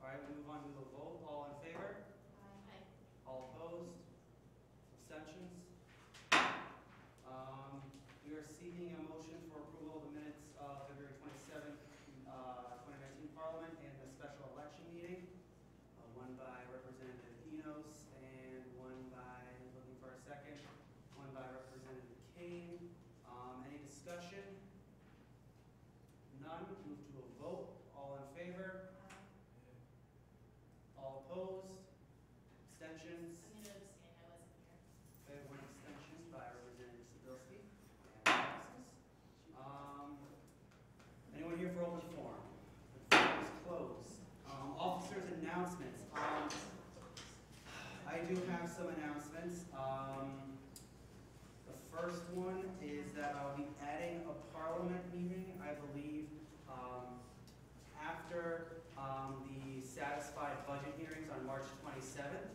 right, we move on to the vote. All in favor? Aye. All opposed? Abstentions? We are seeking a motion for approval of the minutes of February 27th, 2019 Parliament and the special election meeting. One by Representative Enos and one by, looking for a second, one by Representative Kane. Any discussion? None. Move to a vote. All in favor? All opposed? Abstentions? I'm going to abstain. I wasn't here. Okay, one abstention by Representative Sabilski. And passes. Anyone here for open forum? The forum is closed. Officers' announcements. I do have some announcements. The first one is that I'll be adding a Parliament meeting, I believe, after the satisfied budget hearings on March 27th.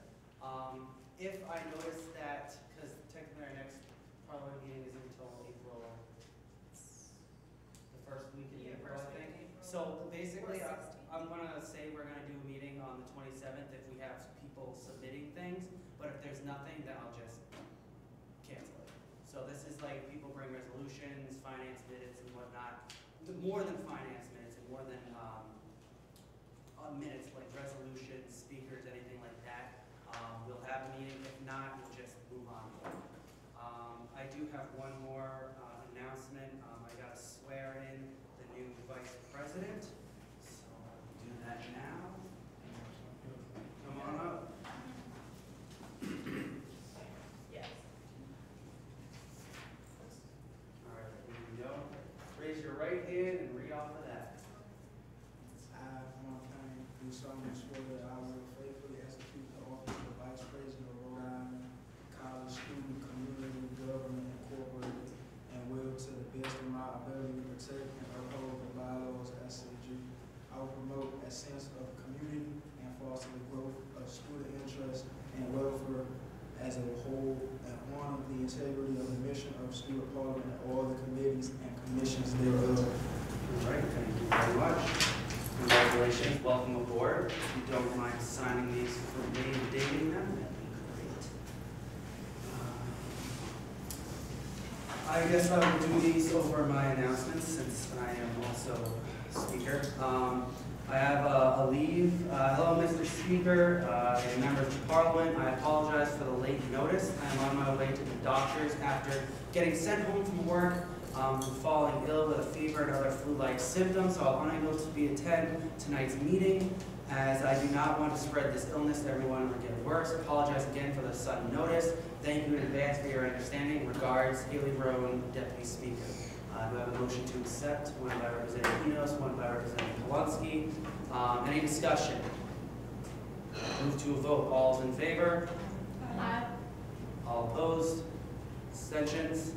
If I notice that, because technically our next Parliament meeting isn't until April, the first week in April, I think. So basically, I'm going to say we're going to do a meeting on the 27th if we have people submitting things, but if there's nothing, then I'll just cancel it. So this is like people bring resolutions, finance minutes and whatnot, more than finance minutes and more than minutes like resolutions, speakers, anything like that. We'll have a meeting. If not, we'll just move on. I do have one more announcement. I got to swear in the new vice president, so I'll do that now. Come on up. Yes. All right, here we go. Raise your right hand and read off of that. I, Montaigne, do solemnly swear that I will faithfully execute the office of Vice President of Rhode Island College Student Community Government Incorporated, and will, to the best of my ability, protect and uphold the bylaws of SAG. I will promote a sense of community and foster the growth of student interest and welfare as a whole, and honor the integrity of the mission of student parliament and all the committees and commissions thereof. All right, thank you very much. Congratulations, welcome aboard. If you don't mind signing these for me and dating them, that'd be great. I guess I will do these over my announcements since I am also speaker. I have a leave. Hello, Mr. Speaker, and members of Parliament. I apologize for the late notice. I am on my way to the doctors after getting sent home from work, falling ill with a fever and other flu-like symptoms, so I'm unable to attend tonight's meeting, as I do not want to spread this illness to everyone or get worse. I apologize again for the sudden notice. Thank you in advance for your understanding. Regards, Haley Roan, Deputy Speaker. Do I have a motion to accept? One by Representative Enos, one by Representative Polonsky. Any discussion? Move to a vote. All in favor? Aye. All opposed? Abstentions?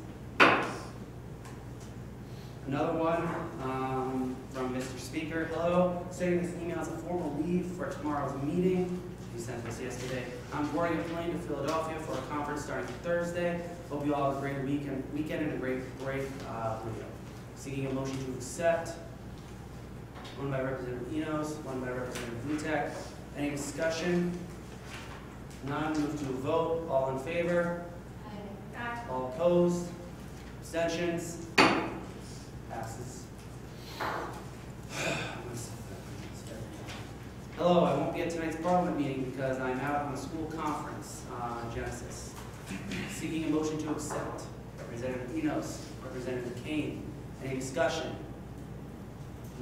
Another one from Mr. Speaker. Hello. Sending this email as a formal leave for tomorrow's meeting. You sent this yesterday. I'm boarding a plane to Philadelphia for a conference starting Thursday. Hope you all have a great weekend and a great break. Seeking a motion to accept. One by Representative Enos, one by Representative Vutek. Any discussion? None. Move to a vote. All in favor? Aye. All opposed? Abstentions? Passes. Hello, I won't be at tonight's Parliament meeting because I'm out on a school conference on Genesis. Seeking a motion to accept. Representative Enos, Representative Kane. Any discussion?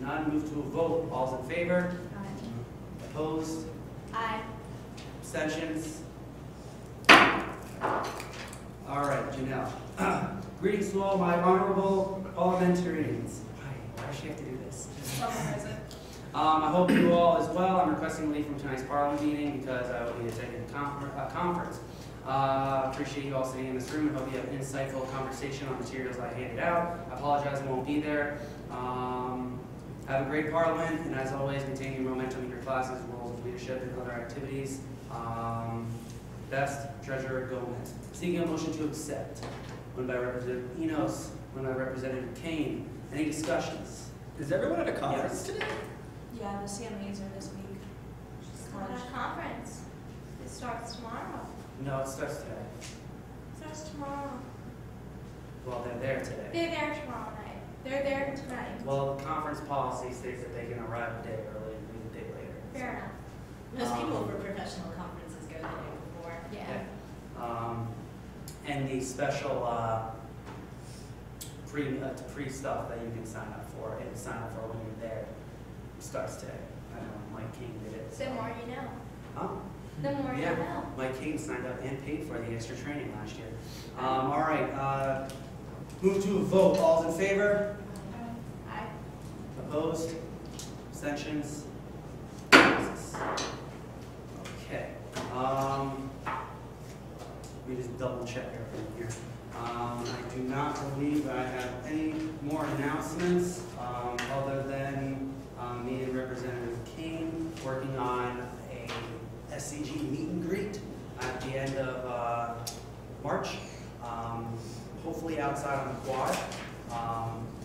None. Move to a vote. All's in favor? Aye. Opposed? Aye. Abstentions? All right, Janelle. Greetings to all my honorable parliamentarians. Why does she have to do this? I hope you all as well. I'm requesting leave from tonight's Parliament meeting because I will be attending a conference. Appreciate you all sitting in this room and hope you have an insightful conversation on materials I handed out. I apologize I won't be there. Have a great Parliament, and as always, maintain your momentum in your classes, roles of leadership, and other activities. Best, Treasurer Gomez. Seeking a motion to accept. One by Representative Enos, one by Representative Kane. Any discussions? Is everyone at a conference Yes. today? Yeah, the CMAs are this week. not a conference. It starts tomorrow. No, it starts today. It starts tomorrow. Well, they're there today. They're there tomorrow night. They're there tonight. Well, the conference policy states that they can arrive a day early and leave a day later. Fair enough. Most people for professional conferences go the day before. Yeah. And the special pre stuff that you can sign up for when you're there starts today. I know Mike King did it. The more you know. Huh? The more you Yeah. know. Mike King signed up and paid for the extra training last year. All right. Move to a vote. All's in favor? Aye. Opposed? Abstentions? Passes. Okay. Let me just double check everything here. I do not believe I have any more announcements other than me and Representative King working on a SCG meet and greet at the end of March. Hopefully outside on the quad.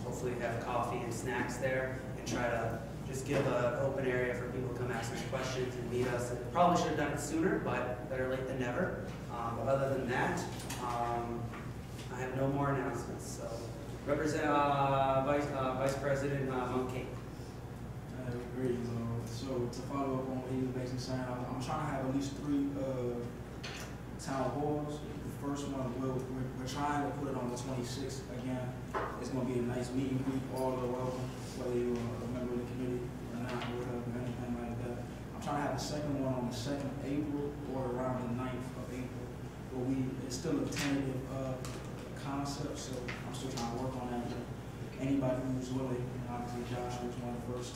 Hopefully have coffee and snacks there and try to just give an open area for people to come ask us questions and meet us. Probably should have done it sooner, but better late than never. But other than that, I have no more announcements. So, Vice President Monkey. I agree. So to follow up on what he was basically saying, I'm trying to have at least 3 town halls. The first one, we're trying to put it on the 26th again. It's going to be a nice meet and greet, all are welcome, whether you're a member of the committee or not, or whatever, anything like that. I'm trying to have the second one on the 2nd of April or around the 9th of April. But it's still a tentative concept, so I'm still trying to work on that. But anybody who's willing, and obviously Joshua was one of the first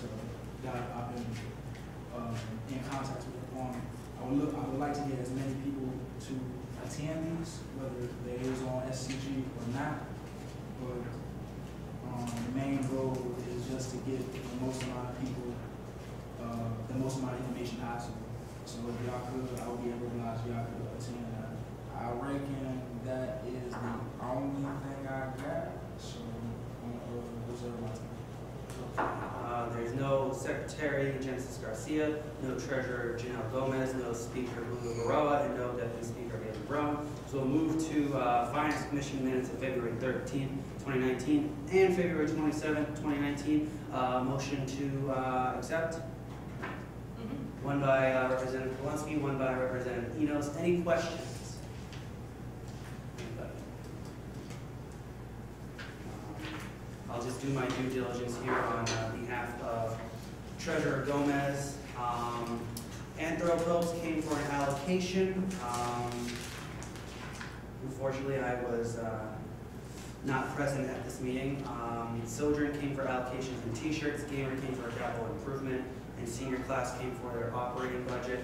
guys I've been in contact with on. I would like to get as many people to attend these, whether they is on SCG or not. But the main goal is just to get the most amount of people, the most amount of information possible. So if y'all could, I would be able to realize y'all could attend that. I reckon that is the only thing I got. So I'm gonna reserve my time. There's no Secretary Genesis Garcia, no Treasurer Janelle Gomez, no Speaker Julio Baroa, and no Deputy Speaker Bailey Brown. So we'll move to Finance Commission minutes of February 13th, 2019, and February 27th, 2019. Motion to accept. One by Representative Polonsky, one by Representative Enos. Any questions? Anybody? I'll just do my due diligence here on behalf of Treasurer Gomez. Anthropos came for an allocation. Unfortunately, I was not present at this meeting. Sojourn came for allocations and t-shirts. Gamer came for a capital improvement. And senior class came for their operating budget.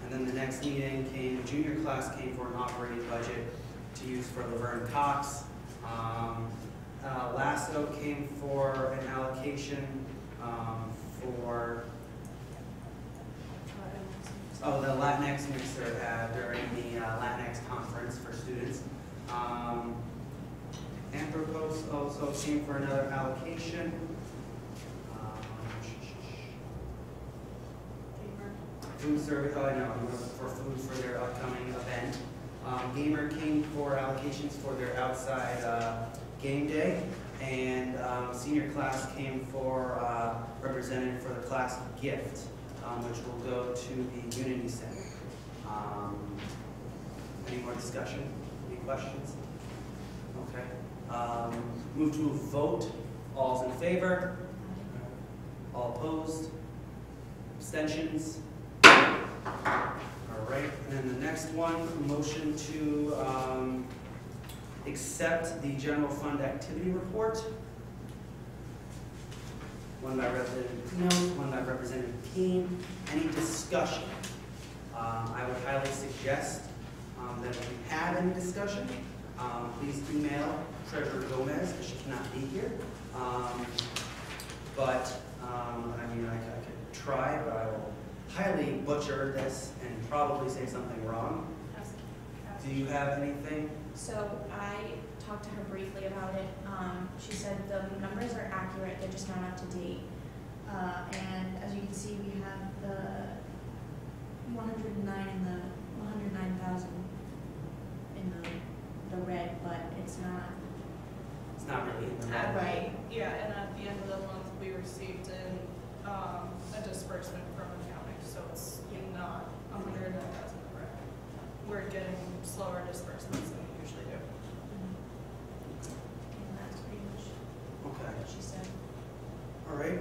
And then the next meeting junior class came for an operating budget to use for Laverne Cox. Lasso came for an allocation for the Latinx mixer during the Latinx conference for students. Anthropos also came for another allocation. Food service, for food for their upcoming event. Gamer came for allocations for their outside game day, and senior class came for represented for the class gift, which will go to the Unity Center. Any more discussion? Any questions? Okay. Move to a vote. All's in favor? All opposed? Abstentions? All right, and then the next one, motion to accept the general fund activity report. One by Representative Enos, one by Representative Keene. Any discussion? I would highly suggest that if you have any discussion, please email Treasurer Gomez, because she cannot be here. I could try, but I will highly butcher this and probably say something wrong. Do you have anything? So I talked to her briefly about it. She said the numbers are accurate, they're just not up to date. And as you can see, we have the 2019 to 2020 budget. And the 2020 budget is $1,000,000 higher than the 2019 budget. So I don't know if that's a good thing or bad thing. I don't know. That's 109 in the 109,000 in the red, but it's not. It's not really in the red. Right. Yeah, and at the end of the month, we received a disbursement from accounting, so it's not 109,000 correct. We're getting slower disbursements than we usually do. And that's pretty much Okay. what she said. All right.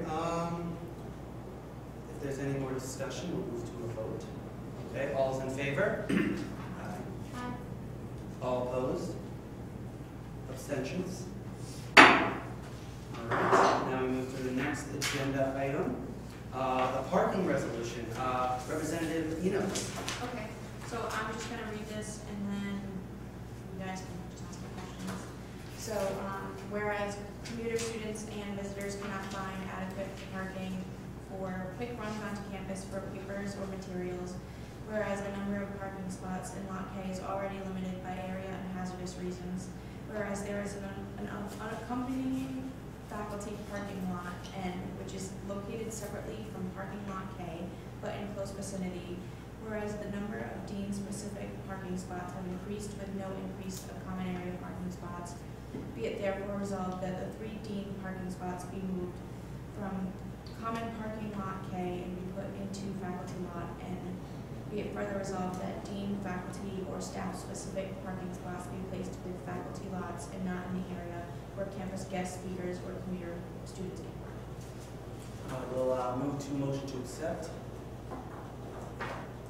If there's any more discussion, we'll move to a vote. Okay. All's in favor? Aye. Aye. All opposed? Abstentions? All right. Now we move to the next agenda item, the parking resolution. Representative Enos. Okay, so I'm just gonna read this and then you guys can just ask me questions. So, whereas commuter students and visitors cannot find adequate parking for quick runs onto campus for papers or materials, whereas the number of parking spots in Lot K is already limited by area and hazardous reasons, whereas there is an unaccompanying faculty parking lot N, which is located separately from parking lot K, but in close vicinity, whereas the number of dean-specific parking spots have increased with no increase of common area parking spots, be it therefore resolved that the 3 dean parking spots be moved from common parking lot K and be put into faculty lot N. Be it further resolved that dean, faculty, or staff-specific parking spots be placed with faculty lots and not in the area where campus guest speakers or commuter students can park. We'll move to motion to accept.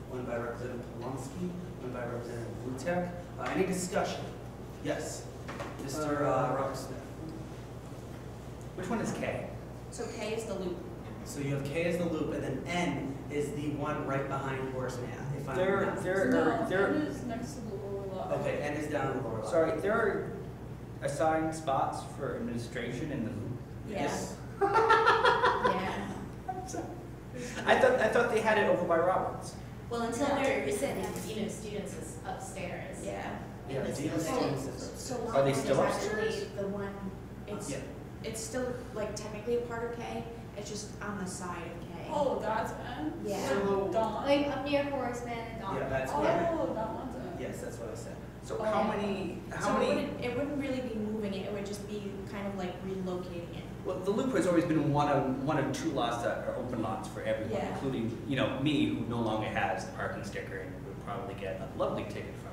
One by Representative Polonsky, one by Representative Vutek. Any discussion? Yes. Mr. Robert Smith. Which one is K? So K is the loop. So you have K as the loop, and then N is the one right behind Horace Mann. If I'm not It is next to the lower lot. okay, N is down in the lower level. Sorry, there are assigned spots for administration in the loop. Yes. Yeah. I thought they had it over by Roberts. Well, until very recently, students is upstairs. Yeah. Yeah, the dean of students is. So Are they Lot N still is upstairs? actually the one, it's, Yeah. it's still like technically a part of K, it's just on the side of K. Oh, that's N? Yeah. So Dawn? Like up near Horace Mann and Dawn. Yeah, that's Oh, what. that one's N. Yes, that's what I said. So Oh, how yeah. many? So it wouldn't really be moving it, it would just be kind of like relocating it. Well, the loop has always been one of 2 lots that are open lots for everyone, Yeah. including me, who no longer has the parking sticker and would probably get a lovely ticket from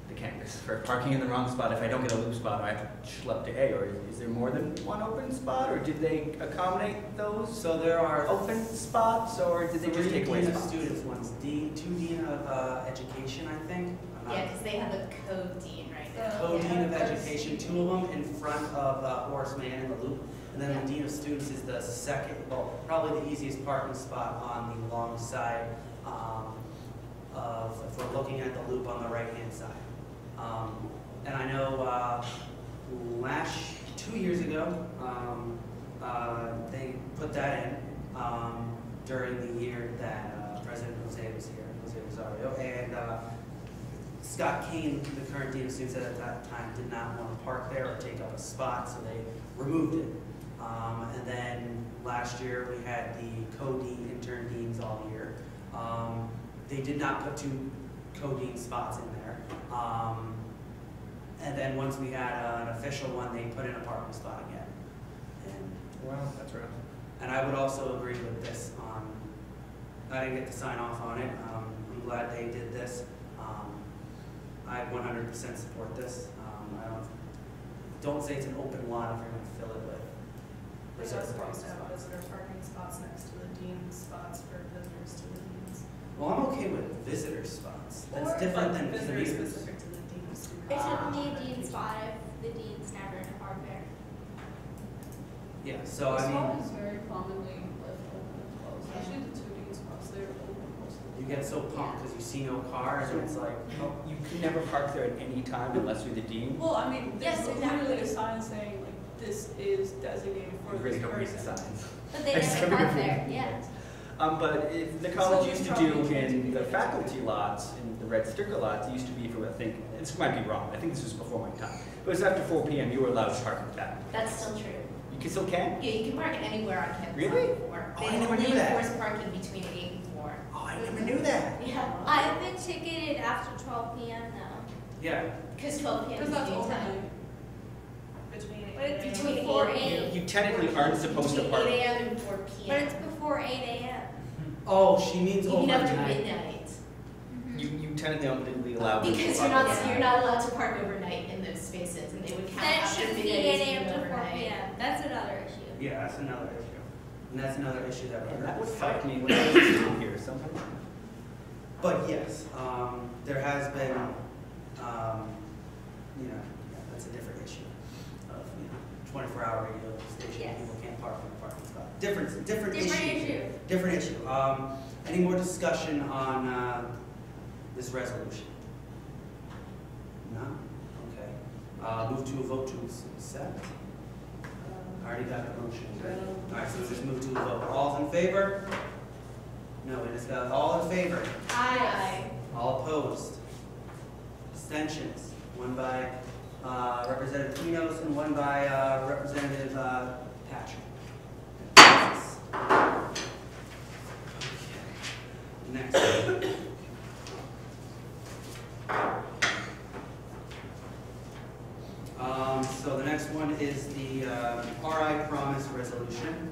the campus for parking in the wrong spot. If I don't get a loop spot, I have to schlep to A. Or is there more than one open spot, or did they accommodate those So there are open spots, or did they just 3 take away dean of spots? students, one's dean, 2 dean of education, I think. I'm not- Yeah, because they have a co-dean right now. Co-dean of Yeah. education, 2 of them in front of Horace Mann in the loop. And then the dean of students is the second, well, probably the easiest parking spot on the long side if we're looking at the loop on the right-hand side. And I know 2 years ago, they put that in during the year that President Jose was here, Jose Rosario, and Scott Kane, the current dean of students at that time, did not want to park there or take up a spot, so they removed it. And then last year we had the co-dean, intern deans all year. They did not put 2 co-dean spots in there. And then once we had an official one, they put in a parking spot again. Wow, that's right. And I would also agree with this. I didn't get to sign off on it. I'm glad they did this. I 100% support this. I don't say it's an open lot if you're going to fill it with We're reserved supposed parking to have spots. visitor parking spots next to the dean's spots for visitors to the deans. Well, I'm okay with visitor spots. That's Or, different like, than visitors commuters. specific to the dean's students. It's only a dean spot if the dean's never in a park there. Yeah, so I The mean, spot is very commonly left open and closed, especially the 2 dean spots, they're open most of the you get so pumped because you see no cars and it's like, Oh, you can never park there at any time unless you're the dean. Well, I mean, Yes, there's literally a exactly. sign saying like this is designated for You really this don't read the person. signs. But they I just never come park here for there, the- yeah. But if the college used to do in the faculty lots, in the red sticker lots, it used to be for, I think, this might be wrong, I think this was before my time. But it was after 4 p.m. you were allowed to park in the back. That's still true. You You still can? Yeah, you can park anywhere on campus. Really? On 4. Oh, I They never only knew that. enforce parking between 8 and 4. Oh, I never knew that. Yeah. I've been ticketed after 12 p.m. now. Yeah, Because 12 p.m. Because is that's due overnight. time. Between But it's 8 a.m. between before 8 8. You technically aren't supposed to Between park. 8 a.m. and 4 But p.m. it's before 8 a.m. oh, she means Even after overnight. midnight. You technically aren't legally allowed. to Because park you're overnight. not allowed to park overnight in those spaces, and they would count Then it after should be midnight 8 as a.m. being to 4 overnight. p.m. That's another issue. Yeah, that's another issue. And that's another issue that Yeah, we're that would gonna affect fight. me when I was in school here sometime. But yes, there has been, that's a different issue of, 24-hour radio station, Yes. people can't park in the parking spot. Different Different issue. Different issue. Any more discussion on this resolution? No? Okay. Move to a vote to accept. I already got the motion. All right, so we'll just move to a vote. All's in favor? No, we just got all in favor. Aye. All opposed? Abstentions? One by Representative Enos and one by Representative Patrick. Passes. Okay. Next. So the next one is the RI Promise Resolution.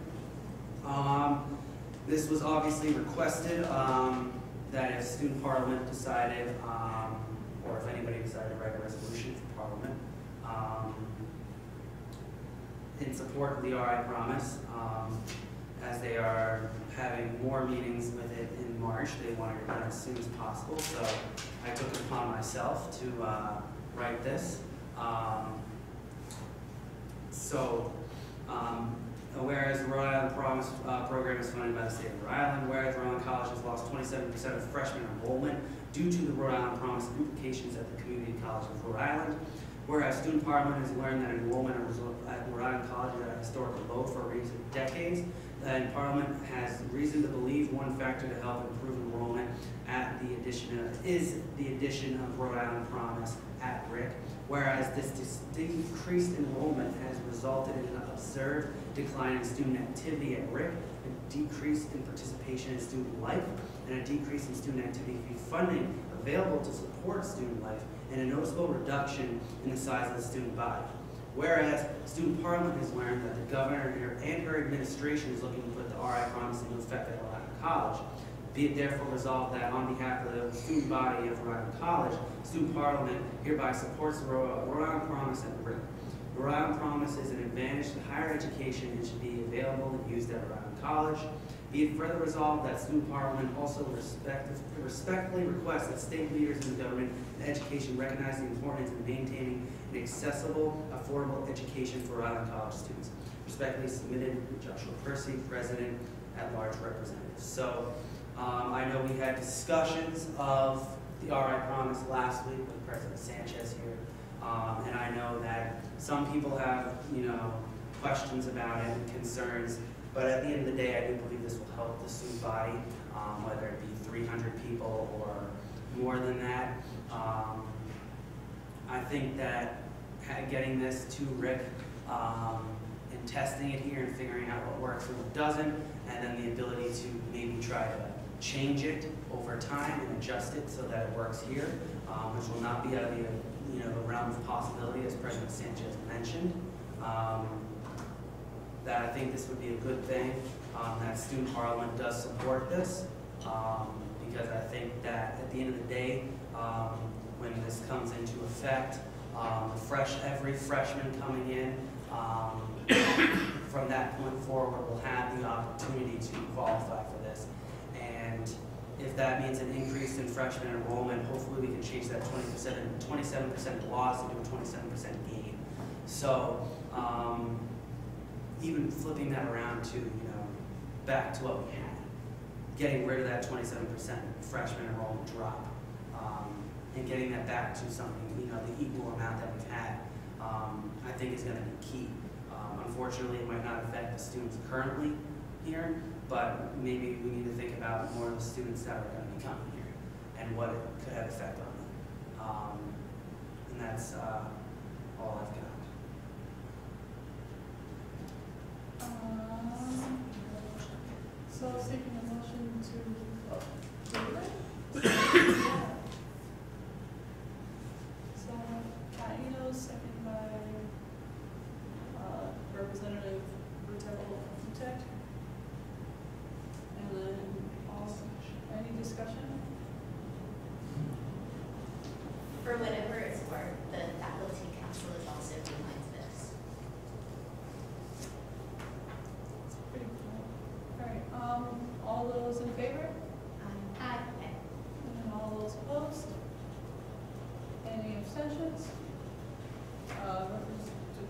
This was obviously requested that if student parliament decided, or if anybody decided to write a resolution for parliament in support of the RI Promise, as they are having more meetings with it in March, they wanted it done as soon as possible. So I took it upon myself to write this. Whereas the Rhode Island Promise program is funded by the state of Rhode Island, whereas Rhode Island College has lost 27% of freshman enrollment due to the Rhode Island Promise implications at the Community College of Rhode Island, whereas student parliament has learned that enrollment at Rhode Island College is at a historical low for recent decades, and Parliament has reason to believe one factor to help improve enrollment is the addition of Rhode Island Promise at RIC, whereas this decreased enrollment has resulted in an observed decline in student activity at RIC, a decrease in participation in student life, and a decrease in student activity fee funding available to support student life, and a noticeable reduction in the size of the student body. Whereas student parliament has learned that the governor and her administration is looking to put the RI Promise into effect at Rhode Island College. Be it therefore resolved that on behalf of the student body of Rhode Island College, student parliament hereby supports the Rhode Island Promise and RIC. The Rhode Island Promise is an advantage to higher education and should be available and used at Rhode Island College. Be it further resolved that student parliament also respectfully requests that state leaders in the government and education recognize the importance of maintaining an accessible, affordable education for Rhode Island College students. Respectfully submitted, Joshua Percy, President at Large Representative. So I know we had discussions of the RI Promise last week with President Sanchez here, and I know that some people have, questions about it and concerns. But at the end of the day, I do believe this will help the student body, whether it be 300 people or more than that. I think that getting this to Rick and testing it here and figuring out what works and what doesn't, and then the ability to maybe try to change it over time and adjust it so that it works here, which will not be out of the realm of possibility, as President Sanchez mentioned. That I think this would be a good thing, that student parliament does support this, because I think that at the end of the day, when this comes into effect, every freshman coming in, from that point forward will have the opportunity to qualify for this. And if that means an increase in freshman enrollment, hopefully we can change that 27% loss into a 27% gain. So, even flipping that around to, back to what we had, getting rid of that 27% freshman enrollment drop, and getting that back to something, the equal amount that we've had, I think is going to be key. Unfortunately, it might not affect the students currently here, but maybe we need to think about more of the students that are going to be coming here and what it could have effect on them. And that's all I've got. So seeking a motion to, so, Enos, second by, Representative Untitled Chapter. And then any discussion? For whatever it's worth, the faculty council is also behind this. Pretty cool. Alright, all those in favor? Aye. And all those opposed? Any abstentions?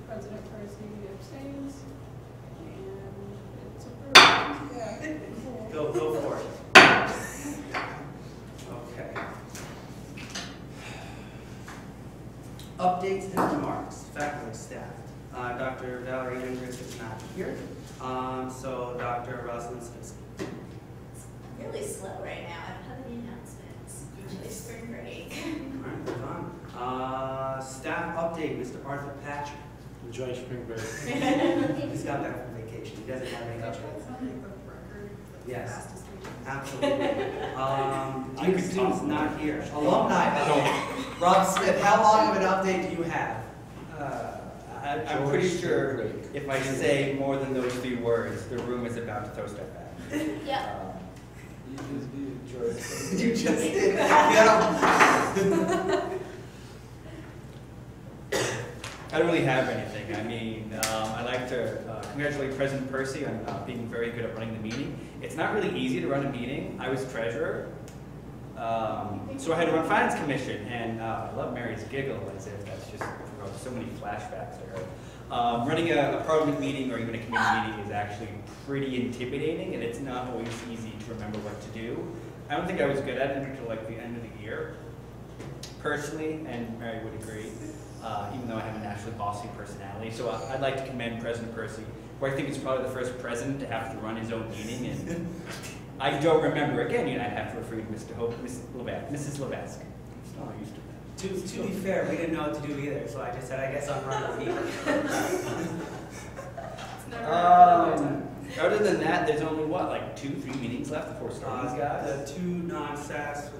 President Percy abstains, and it's approved. Yeah, cool. Go for it. Okay. Updates and remarks, faculty, staff. Dr. Valerie Ingris is not here, so Dr. Rosalind Spitz. Really slow right now. I don't have any announcements. Usually spring break. All right, move on. Staff update, Mr. Arthur Patrick. Enjoy spring break. He's got back from vacation. He doesn't have any updates. Yes, absolutely. New students not here. Alumni update. Rob Smith, how long of an update do you have? I'm pretty sure if I say more than those 3 words, the room is about to throw stuff back. Yep. You just did, George. You just did. Yeah. I don't really have anything. I mean, I'd like to congratulate President Percy on being very good at running the meeting. It's not really easy to run a meeting. I was treasurer, so I had to run finance commission, and I love Mary's giggle as if that's just so many flashbacks to her. Running a parliament meeting or even a committee meeting is actually pretty intimidating, and it's not always easy to remember what to do. I don't think I was good at it until like the end of the year, personally, and Mary would agree. Even though I have a naturally bossy personality. So I'd like to commend President Percy, who I think is probably the first president to have to run his own meeting. And I don't remember, again, I'd have to refer you to Mrs. Levesque. I'm not used to that. To be fair, we didn't know what to do either, so I just said, I guess I'll run the meeting. It's never another time. Other than that, there's only what, like 2-3 meetings left before starting these guys?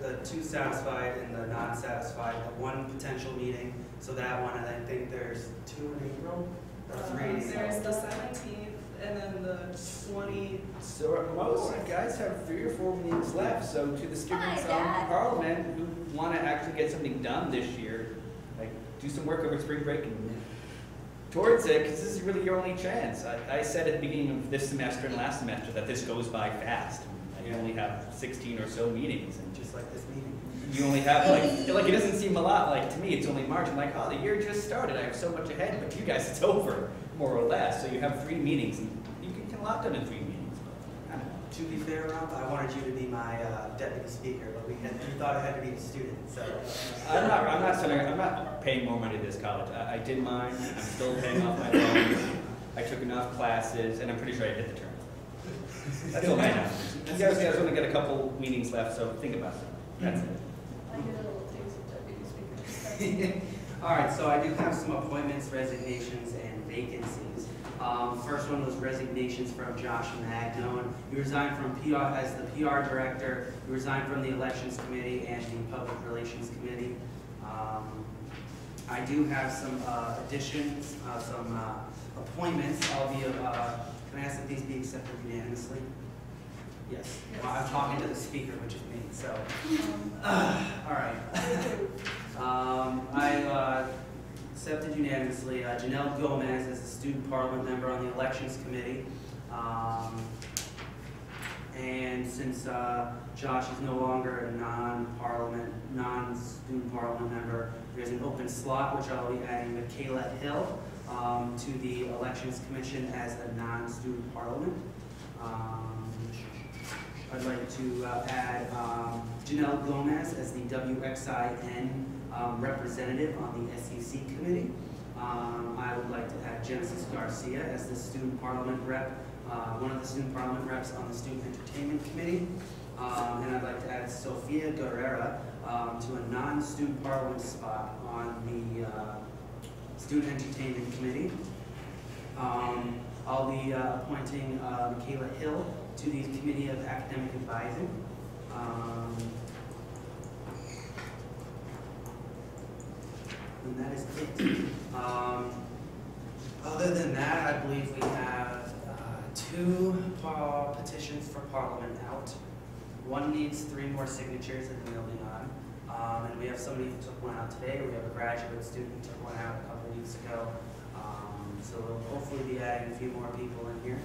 The two satisfied and the non-satisfied, the 1 potential meeting, so that one, and I think there's 2 in April, or 3 in April. There's the 17th, and then the 20th. So most guys have 3 or 4 meetings left, so to the students Hi, on Dad. Parliament who want to actually get something done this year, like do some work over spring break and towards it, because this is really your only chance. I said at the beginning of this semester and last semester that this goes by fast. You only have 16 or so meetings, and Just like this meeting. you only have like it doesn't seem a lot. Like to me, it's only March. I'm like, oh, the year just started. I have so much ahead, but you guys, it's over more or less. So you have 3 meetings, and you can get a lot done in 3 meetings. But I don't know. To be fair, Rob, I wanted you to be my deputy speaker, but you thought I had to be a student, so. I'm not paying more money to this college. I did mine. I'm still paying off my loans. I took enough classes, and I'm pretty sure I hit the term. That's all I know. You guys only got a couple meetings left, so think about it. That's it. I get a little taste of deputy speaker. All right, so I do have some appointments, resignations, and vacancies. First one was resignations from Josh Magnone. He resigned from PR as the PR director. He resigned from the elections committee and the public relations committee. I do have some additions, some appointments. Can I ask that these be accepted unanimously? Yes. Well, I'm talking to the speaker, which is me, so. All right. I accepted unanimously Janelle Gomez as a student parliament member on the elections committee. And since Josh is no longer a non-student parliament member, there's an open slot which I'll be adding Michaela Hill to the elections commission as a non-student parliament. I'd like to add Janelle Gomez as the WXIN representative on the SEC committee. I would like to add Genesis Garcia as the student parliament rep, one of the student parliament reps on the student entertainment committee. And I'd like to add Sofia Guerrera to a non-student parliament spot on the student entertainment committee. I'll be appointing Michaela Hill to the Committee of Academic Advising. And that is it. Other than that, I believe we have 2 petitions for Parliament out. One needs 3 more signatures that the building on. And we have somebody who took one out today. We have a graduate student who took one out a couple weeks ago. So we'll hopefully be adding a few more people in here.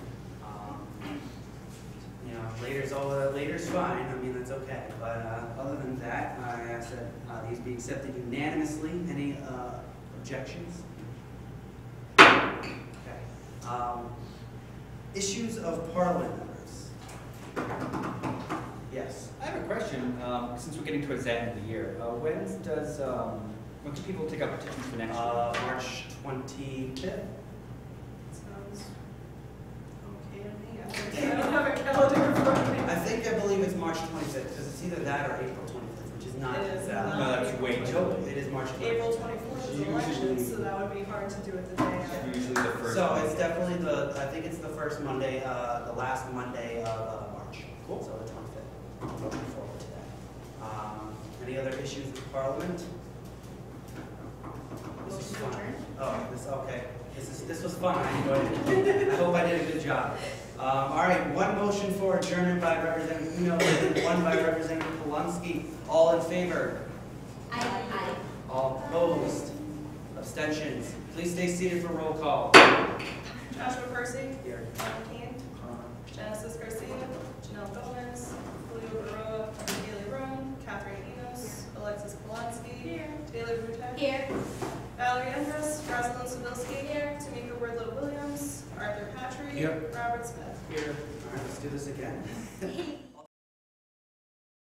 You know, later's fine. I mean, that's okay. But other than that, I ask that these be accepted unanimously. Any objections? Okay. Issues of Parliament members. Yes. I have a question. Since we're getting towards that end of the year, when do people take up petitions for next year? March 25th. Sounds okay to me. I don't have a calendar in front of me. I believe it's March 25th, because it's either that or April 25th, which is not. It is that. not. No, that's way too Nope, late. it is March 25th. April 24th is election, Usually- so that would be hard to do it the day after. Usually the first. So it's definitely I think it's the first Monday, the last Monday of March. Cool. So the 25th. Looking forward to that. Any other issues with Parliament? This was fun. Oh, okay. This was fun. I enjoyed it. I hope I did a good job. All right, one motion for adjournment by Representative Enos, and one by Representative Polonsky. All in favor? Aye. All opposed? Abstentions? Please stay seated for roll call. Joshua Percy, Here. Alan Kane, Genesis Garcia, Janelle Gomez, Julio Baroa, Haley Roan, Catherine Enos, Alexis Polonsky, Taylor Butek, Here. Valerie Andrus, Rosalind Sabilski, Tamika Wardlow Williams, Arthur Patry, Here. Robert Smith. Here. All right, let's do this again.